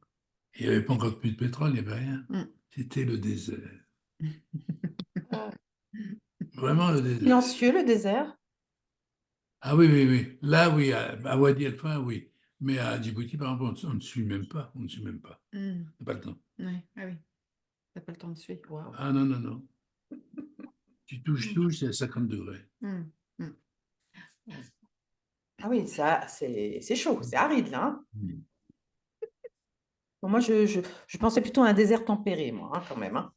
Il n'y avait pas encore plus de pétrole, il n'y avait rien. Mm. C'était le désert. Ah. Vraiment le désert. Silencieux, le désert. Ah oui, oui, oui. Là, oui, à Wadi El Fun, oui. Mais à Djibouti, par exemple, on ne suit même pas. On ne suit même pas. Mm. On n'a pas le temps. Ouais. Ah oui. T'as pas le temps de suivre. Waouh. Ah non, non, non. Tu touches tout, c'est à 50 degrés. Mm, mm. Ah oui, ça, c'est chaud, c'est aride là, hein. Mm. Bon, moi, je pensais plutôt à un désert tempéré, moi, hein, quand même, hein.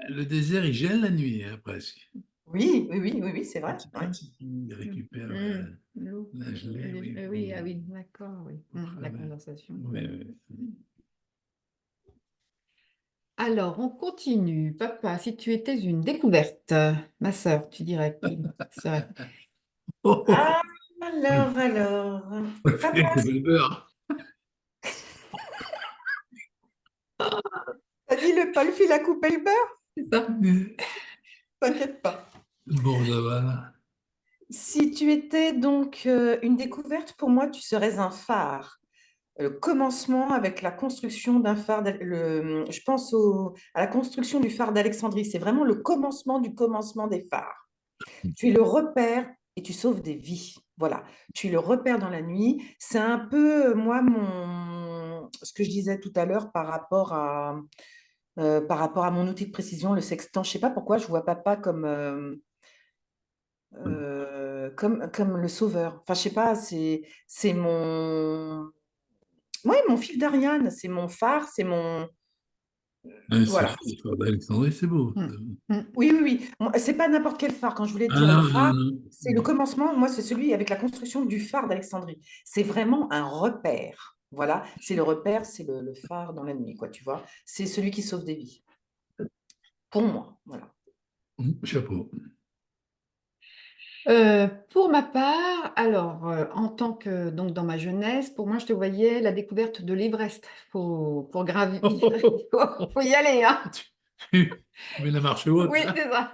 Le désert, il gèle la nuit, hein, presque. Oui, oui, oui, oui, oui, c'est vrai. Petit Ouais. à petit, il Mm, récupère mm. L'eau. la gelée, oui, Oui, ah oui, d'accord, oui. pour La travailler. condensation. Ouais, ouais. Alors, on continue. Papa, si tu étais une découverte, ma sœur, tu dirais qui serait? Oh, oh, Ah, alors, on le papa, fait couper le beurre. t'as dit le pas le fil à couper le beurre? C'est ça. T'inquiète pas. Bon, ça va, là. Si tu étais donc une découverte, pour moi, tu serais un phare. le commencement avec la construction d'un phare, je pense à la construction du phare d'Alexandrie. C'est vraiment le commencement des phares. Tu es le repère et tu sauves des vies. Voilà, tu es le repère dans la nuit. C'est un peu, moi, ce que je disais tout à l'heure par rapport à mon outil de précision, le sextant. Je ne sais pas pourquoi je vois papa comme le sauveur. Enfin, je sais pas, c'est mon fil d'Ariane, c'est mon phare, c'est mon... C'est Voilà. fort d'Alexandrie, c'est beau. Mm. Mm. Oui, oui, oui. C'est pas n'importe quel phare. Quand je voulais te Ah dire le non, non, phare, c'est le non. commencement. Moi, c'est celui avec la construction du phare d'Alexandrie. C'est vraiment un repère. Voilà, c'est le repère, c'est le phare dans la nuit, quoi, tu vois. C'est celui qui sauve des vies. Pour moi, voilà. Chapeau. Pour ma part, alors, en tant que, donc dans ma jeunesse, pour moi, je te voyais la découverte de l'Everest. Pour gravir, faut y aller, hein. Tu mets la marche haute, Oui, là. c'est ça.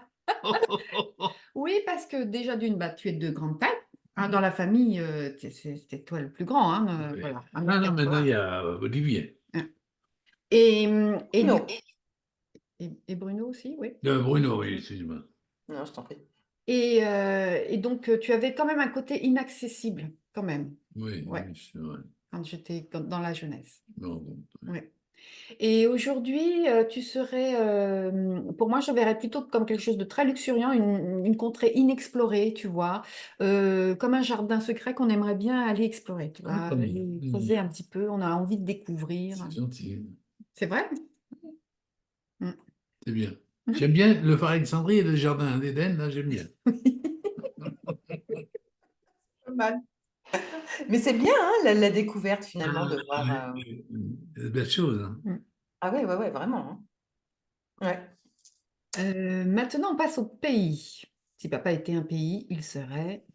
Oui, parce que déjà d'une, bah, tu es de grande taille. Hein, dans la famille, c'était toi le plus grand, hein, Oui. voilà, Ah non, maintenant, il 1,80 y m. a Olivier. Et, Non, et Bruno aussi, oui. Bruno, oui, excuse-moi. non, je t'en prie. Et donc, tu avais quand même un côté inaccessible, quand même, Oui, ouais, oui, c'est vrai. quand j'étais dans la jeunesse. Non, bon, Ouais. Et aujourd'hui, tu serais, pour moi, je verrais plutôt comme quelque chose de très luxuriant, une contrée inexplorée, tu vois, comme un jardin secret qu'on aimerait bien aller explorer, tu ah, vois, pas mal. aller creuser un petit peu, on a envie de découvrir. C'est gentil. C'est vrai? Mm. C'est bien. J'aime bien le phare Alexandrie et le jardin d'Éden, là, j'aime bien. Pas mal. Mais c'est bien, hein, la découverte, finalement, Ah, de voir. oui. C'est de belles choses, hein. Mm. Ah ouais, ouais, ouais, vraiment, hein. Ouais. Maintenant, on passe au pays. Si papa était un pays, il serait...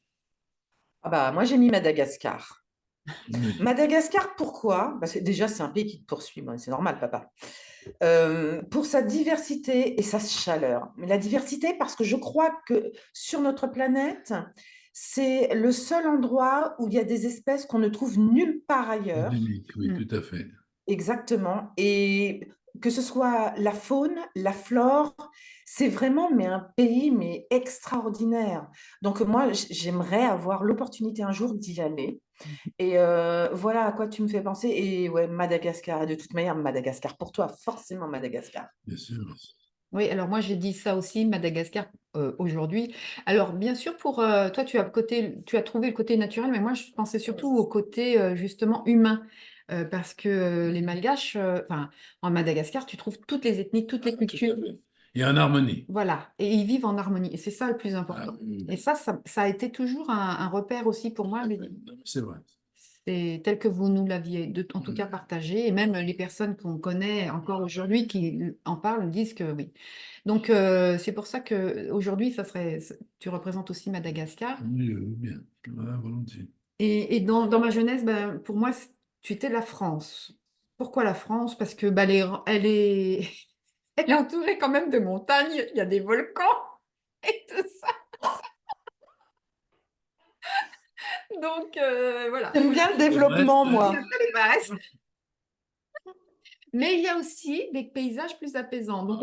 Ah bah, moi, j'ai mis Madagascar. Oui. Madagascar, pourquoi? Déjà, c'est un pays qui te poursuit, moi, c'est normal, papa. Pour sa diversité et sa chaleur. Mais la diversité, parce que je crois que sur notre planète, c'est le seul endroit où il y a des espèces qu'on ne trouve nulle part ailleurs. Idyllique, oui, Mm. tout à fait. Exactement. Et que ce soit la faune, la flore, c'est vraiment mais un pays mais extraordinaire. Donc moi, j'aimerais avoir l'opportunité un jour d'y aller. Et voilà à quoi tu me fais penser. Et ouais, Madagascar, de toute manière, Madagascar pour toi, forcément Madagascar. Bien sûr. Oui, alors moi j'ai dit ça aussi, Madagascar aujourd'hui. Alors bien sûr, pour toi tu as trouvé le côté naturel, mais moi je pensais surtout au côté justement humain, parce que les Malgaches, enfin en Madagascar, tu trouves toutes les ethnies, toutes les cultures, Et en harmonie. voilà, et ils vivent en harmonie, et c'est ça le plus Ah, important. oui, Et ça a été toujours un repère aussi pour moi, mais c'est vrai. c'est tel que vous nous l'aviez en tout cas partagé, et même les personnes qu'on connaît encore aujourd'hui qui en parlent disent que oui. Donc c'est pour ça que aujourd'hui, tu représentes aussi Madagascar. Oui, bien. Voilà, volontiers. Et dans ma jeunesse, ben, pour moi, tu étais la France. Pourquoi la France? Parce que ben, elle est entourée quand même de montagnes, il y a des volcans et tout ça. Donc voilà. J'aime bien le Le reste, développement, moi. Mais il y a aussi des paysages plus apaisants. Donc,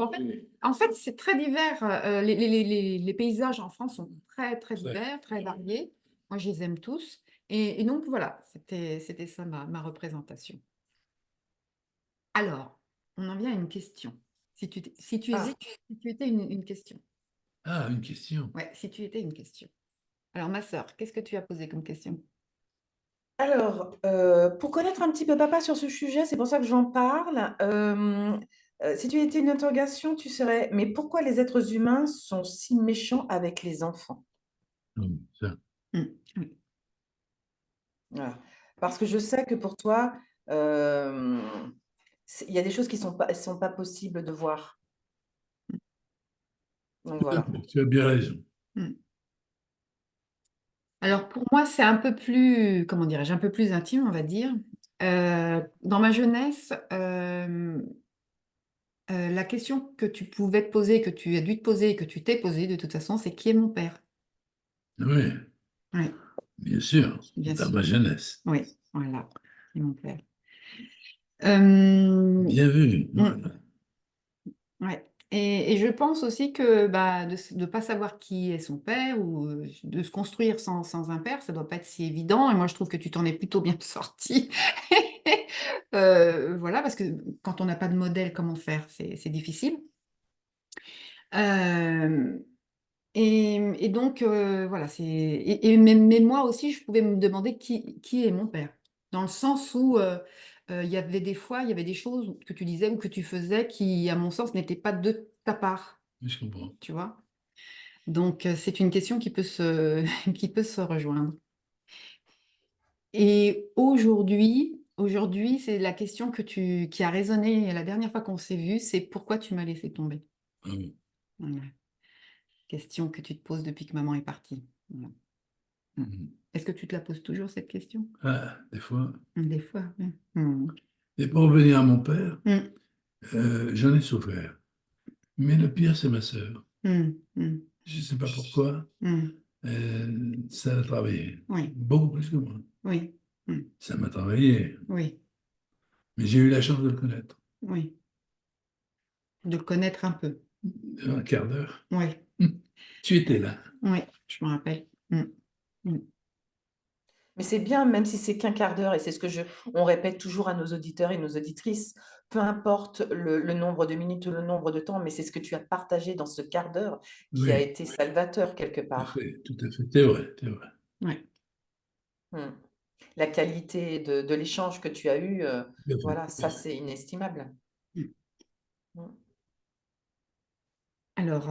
en fait, c'est très divers. Les paysages en France sont très, très divers, très variés. Moi, je les aime tous. Et donc, voilà, c'était ça ma représentation. Alors, on en vient à une question. Ah. Si tu étais une question. ah, une question. Ouais, si tu étais une question. Alors, ma sœur, qu'est-ce que tu as posé comme question? Alors, pour connaître un petit peu papa sur ce sujet, c'est pour ça que j'en parle. Si tu étais une interrogation, tu serais, mais pourquoi les êtres humains sont si méchants avec les enfants? Ça. Oui. Voilà. Parce que je sais que pour toi, euh, il y a des choses qui sont pas possibles de voir. Donc voilà. Tu as bien raison. Mm. Alors pour moi, c'est un peu plus, comment dirais-je, un peu plus intime, on va dire. Dans ma jeunesse, la question que tu pouvais te poser, que tu as dû te poser et que tu t'es posée de toute façon, c'est qui est mon père? Oui, Oui, bien sûr. bien Dans sûr. ma jeunesse. Oui, voilà, qui est mon père. Euh, Bien vu. mm, ouais. Et je pense aussi que bah, de ne pas savoir qui est son père ou de se construire sans un père, ça doit pas être si évident. Et moi, je trouve que tu t'en es plutôt bien sorti. Voilà, parce que quand on n'a pas de modèle, comment faire? C'est difficile. Euh, et donc, voilà, mais moi aussi, je pouvais me demander qui est mon père. Dans le sens où il y avait des fois, il y avait des choses que tu disais ou que tu faisais qui, à mon sens, n'étaient pas de ta part, Je comprends. tu vois. Donc, c'est une question qui peut qui peut se rejoindre. Et aujourd'hui, c'est la question qui a résonné la dernière fois qu'on s'est vu, c'est pourquoi tu m'as laissé tomber. Ah oui. Voilà. Question que tu te poses depuis que maman est partie. Voilà. Mhm. Est-ce que tu te la poses toujours, cette question? Ah, des fois. Des fois. Oui. Mm. Et pour revenir à mon père, Mm. j'en ai souffert. Mais le pire, c'est ma sœur. Mm. Mm. Je ne sais pas pourquoi, Mm. ça a travaillé. Oui, Beaucoup plus que moi. oui, mm. Ça m'a travaillé. Oui, Mais j'ai eu la chance de le connaître. oui. De le connaître un peu. Un quart d'heure. Oui, Tu étais là. oui, je me rappelle. Mm. Mm. Mais c'est bien, même si c'est qu'un quart d'heure, et c'est ce que on répète toujours à nos auditeurs et nos auditrices, peu importe le nombre de minutes ou le nombre de temps, mais c'est ce que tu as partagé dans ce quart d'heure qui a Oui, été salvateur quelque tout à part. fait, tout à fait. C'est vrai, c'est vrai. Ouais. Hmm. La qualité de l'échange que tu as eu, Tout à fait. voilà, ça c'est inestimable. Mm. Hmm. Alors,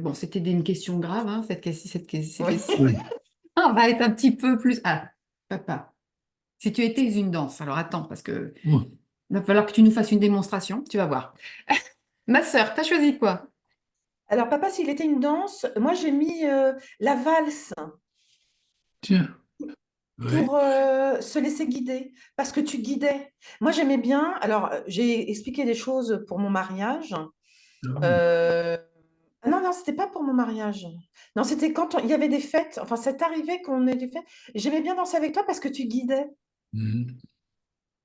bon, c'était une question grave, hein, ces Oui. questions. Oui. On va être un petit peu plus. Ah, papa, si tu étais une danse, alors attends, parce que Bon, il va falloir que tu nous fasses une démonstration, tu vas voir. Ma sœur, t'as choisi quoi? Alors, papa, s'il était une danse, moi j'ai mis la valse tiens, oui. pour se laisser guider, parce que tu guidais. Moi j'aimais bien, alors j'ai expliqué des choses pour mon mariage. Ah oui. Euh, non, non, c'était pas pour mon mariage. Non, c'était quand il y avait des fêtes, enfin c'est arrivé qu'on ait des fêtes. J'aimais bien danser avec toi parce que tu guidais. Mhm.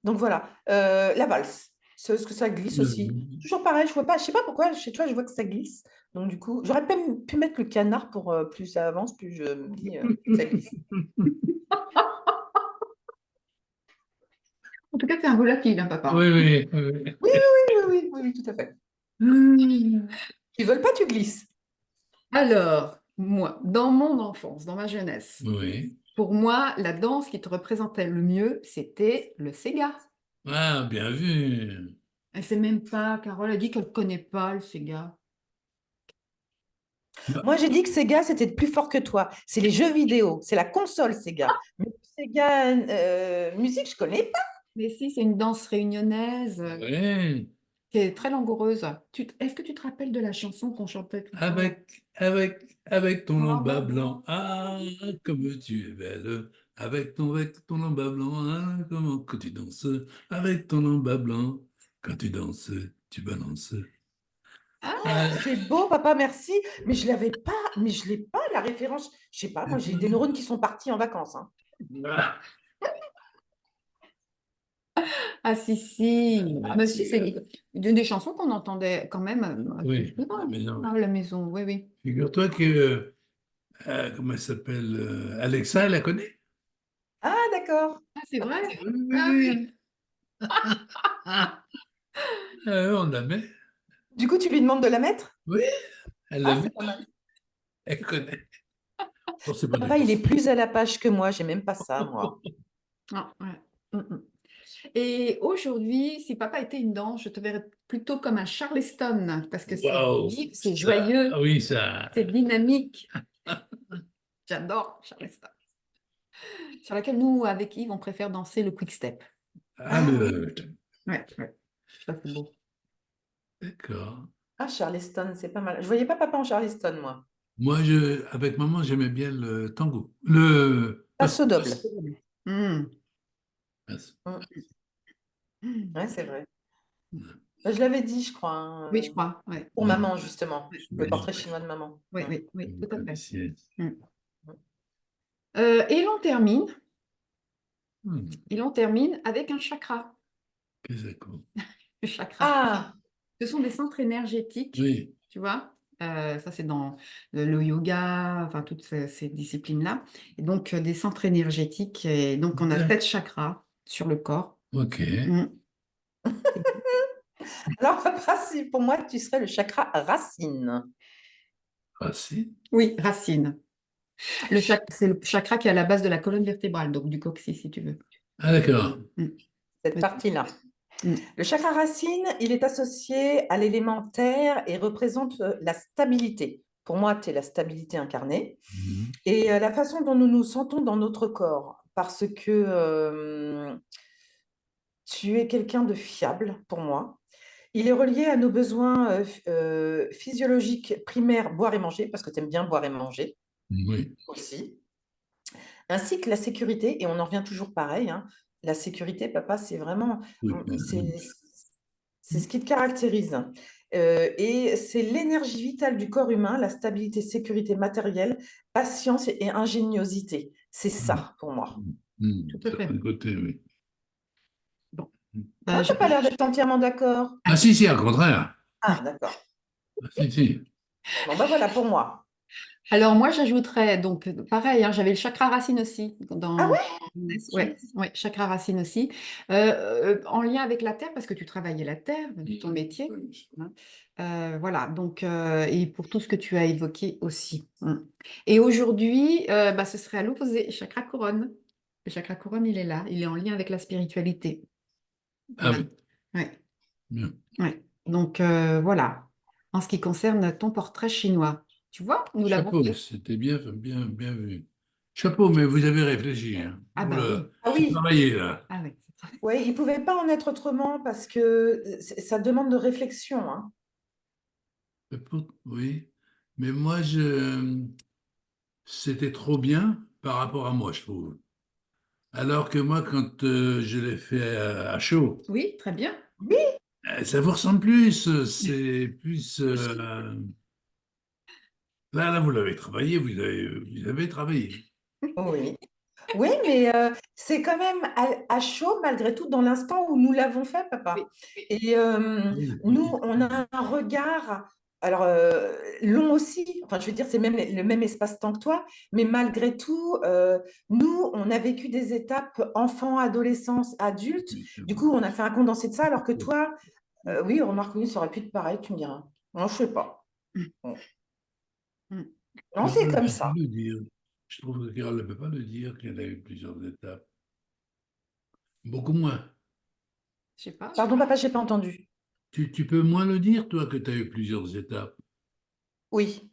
Donc voilà, la valse, ce que ça glisse aussi. Toujours pareil, je vois pas, je sais pas pourquoi, chez toi je vois que ça glisse. Donc du coup, j'aurais pu mettre le canard pour plus ça avance, plus je me dis ça glisse. En tout cas, c'est un volatile, hein, papa. Oui, oui, oui. Oui, oui, oui, oui, oui, oui, tout à fait. Hmm. Tu veux pas, tu glisses. Alors, moi, dans mon enfance, dans ma jeunesse, Oui. pour moi, la danse qui te représentait le mieux, c'était le Sega. Ah, bien vu. Elle sait même pas, Carole a dit qu'elle ne connaît pas le Sega. Bah, Moi, j'ai dit que Sega, c'était plus fort que toi. C'est les jeux vidéo, c'est la console Sega. Mais Sega musique, je connais pas. Mais si, c'est une danse réunionnaise oui. qui est très langoureuse. Est-ce que tu te rappelles de la chanson qu'on chantait tout le temps? Avec ton Ah, lambas bah, blanc. blanc. Ah, comme tu es belle. Avec ton lambas blanc. Ah, comment que tu danses. Avec ton lambas blanc. Quand tu danses, tu balances. Ah, C'est beau, papa, merci. Mais je l'avais pas, mais je l'ai pas, la référence. Je sais pas, moi, j'ai des neurones qui sont partis en vacances, hein. ah, Ah si, si. Mais si, c'est une des chansons qu'on entendait quand même assez oui, souvent mais non. à la maison. Oui, oui. Figure-toi que, comment elle s'appelle, Alexa, elle la connaît? Ah, d'accord. Ah, c'est vrai? Oui, oui, Ah oui. oui. Ah, on la met. Du coup, tu lui demandes de la mettre? Oui, elle la Ah, met. c'est pas mal. Elle connaît. Bon, c'est pas Papa, il d'accord. est plus à la page que moi, j'ai même pas ça, moi. Ah, ouais. Mm, mm. Et aujourd'hui, si papa était une danse, je te verrais plutôt comme un Charleston, parce que c'est Waouh, vif, c'est ça, joyeux, oui, ça. c'est dynamique. J'adore Charleston. Sur laquelle nous, avec Yves, on préfère danser le quick step. Ah, Ah oui. Ouais, ouais. Ça, c'est beau. d'accord. Ah, Charleston, c'est pas mal. Je voyais pas papa en Charleston, moi. Moi, avec maman, j'aimais bien le tango. Passo doble. Mm. Mm. Mm. Ouais, c'est vrai. Je l'avais dit, je crois, hein, Oui, je crois. Ouais. pour Oui, maman, justement. Le oui, portrait chinois de maman. Oui, Mm. oui, oui, vous tout à fait. connaissiez. Mm. Et l'on termine avec un chakra. Qu'est-ce que ça compte? Le chakra. Ah, Ce sont des centres énergétiques, Oui, tu vois. Ça, c'est dans le yoga, enfin, toutes ces disciplines-là. Et donc, des centres énergétiques. Et donc, on a 7 chakras sur le corps. ok. Mm. alors papa, si pour moi, tu serais le chakra racine. Racine. Oui, racine. C'est le chakra qui est à la base de la colonne vertébrale, donc du coccyx, si tu veux. Ah, d'accord. Mm. Cette Vas-y. partie-là. Mm. Le chakra racine, il est associé à l'élément terre et représente la stabilité. Pour moi, tu es la stabilité incarnée. Mhm. Et la façon dont nous nous sentons dans notre corps, parce que tu es quelqu'un de fiable pour moi. Il est relié à nos besoins physiologiques primaires, boire et manger, parce que tu aimes bien boire et manger Oui, aussi, ainsi que la sécurité, et on en revient toujours pareil, hein, la sécurité, papa, c'est vraiment, oui, oui. c'est ce qui te caractérise. Et c'est l'énergie vitale du corps humain, la stabilité, sécurité matérielle, patience et ingéniosité. C'est Mhm. ça pour moi. Tout à fait. Certain côté, oui. Bon. Ah, tu n'as pas l'air d'être entièrement d'accord. Ah, si, si, au contraire. Ah, d'accord. Ah, si, si. Bon, ben voilà pour moi. Alors moi, j'ajouterais, donc pareil, hein, j'avais le chakra racine aussi Ah dans ouais? ouais, ouais, chakra racine aussi. En lien avec la terre, parce que tu travaillais la terre, ton métier. Hein. Voilà, donc, et pour tout ce que tu as évoqué aussi. Mm. Et aujourd'hui, bah, ce serait à l'opposé, chakra couronne. Le chakra couronne, il est là, il est en lien avec la spiritualité. Ah Voilà. oui, Ouais, bien. ouais. Donc voilà, en ce qui concerne ton portrait chinois. Tu vois, nous l'avons Chapeau, fait. c'était bien, bien, bien vu. Chapeau, mais vous avez réfléchi, hein. Ah bah Oula, oui. Ah c'est oui, travaillé, là. Ah oui. ouais, il ne pouvait pas en être autrement parce que ça demande de réflexion, hein. Oui, mais moi, c'était trop bien par rapport à moi, je trouve. Alors que moi, quand je l'ai fait à chaud, Oui, très bien. Oui, ça vous ressemble plus, c'est plus... là, vous l'avez travaillé, vous avez travaillé. oui. Oui, mais c'est quand même à chaud malgré tout dans l'instant où nous l'avons fait, papa. Oui. Et Oui, nous, on a un regard, alors long aussi, enfin je veux dire, c'est même le même espace-temps que toi, mais malgré tout, nous, on a vécu des étapes enfant, adolescence, adulte. Du coup, on a fait un condensé de ça, alors que toi, oui, remarque, oui, ça aurait pu être pareil, tu me diras. Non, je sais pas. Mm, Bon. mm. Non, mais c'est Carole comme ne peut pas ça. le dire. Je trouve que Carole ne peut pas le dire qu'elle a eu plusieurs étapes. Beaucoup moins. Je sais pas. Pardon, papa, j'ai pas entendu. Tu peux moins le dire, toi, que tu as eu plusieurs étapes. Oui.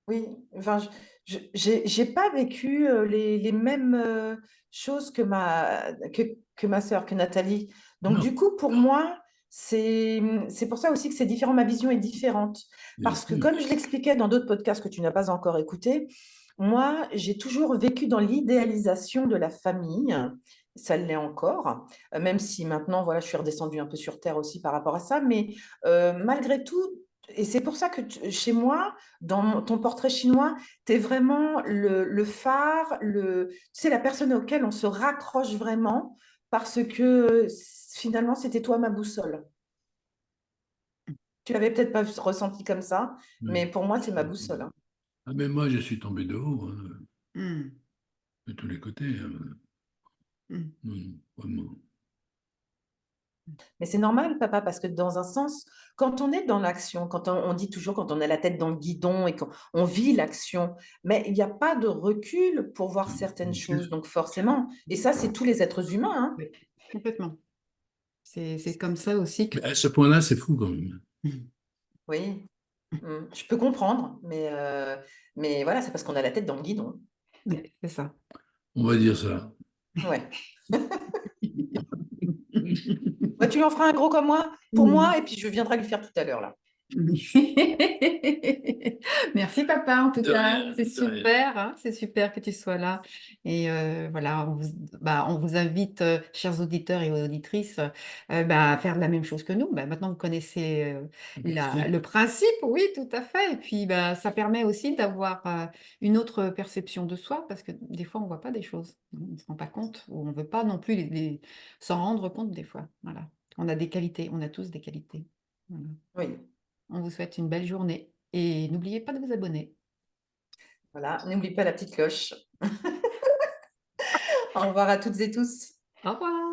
Oui, enfin, j'ai pas vécu les mêmes choses que ma sœur, que Nathalie. Donc, Non, du coup, pour moi, c'est pour ça aussi que c'est différent. Ma vision est différente. bien Parce que, sûr. comme je l'expliquais dans d'autres podcasts que tu n'as pas encore écoutés, moi, j'ai toujours vécu dans l'idéalisation de la famille. Ça l'est encore, même si maintenant, voilà, je suis redescendue un peu sur terre aussi par rapport à ça. Mais malgré tout, et c'est pour ça que chez moi, dans ton portrait chinois, tu es vraiment le phare, tu sais, la personne auquel on se raccroche vraiment parce que finalement, c'était toi ma boussole. Tu l'avais peut-être pas ressenti comme ça, mais Oui. pour moi, c'est ma boussole, hein. Ah, mais moi, je suis tombé de haut, hein, Mm, de tous les côtés, hein. mm. Non, vraiment. Mais c'est normal, papa, parce que dans un sens, quand on est dans l'action, quand on dit toujours quand on a la tête dans le guidon et qu'on vit l'action, mais il n'y a pas de recul pour voir certaines choses. Donc forcément, et ça, c'est tous les êtres humains, hein. Oui, complètement. C'est comme ça aussi que. Mais à ce point-là, c'est fou quand même. Oui. Je peux comprendre, mais voilà, c'est parce qu'on a la tête dans le guidon. Oui, c'est ça. On va dire ça. Ouais. Bah, tu lui en feras un gros comme moi, pour moi, et puis je viendrai lui faire tout à l'heure, là. Merci papa, en tout De cas, rien, c'est de rien. super, hein, c'est super que tu sois là. Et voilà, on vous invite, chers auditeurs et auditrices, à faire la même chose que nous. Maintenant, vous connaissez le principe, oui, tout à fait. Et puis, ça permet aussi d'avoir une autre perception de soi, parce que des fois, on ne voit pas des choses, on ne se rend pas compte, ou on ne veut pas non plus s'en rendre compte des fois. Voilà. On a des qualités, on a tous des qualités. Voilà. Oui, On vous souhaite une belle journée et n'oubliez pas de vous abonner. voilà. N'oublie pas la petite cloche. Au revoir à toutes et tous. Au revoir!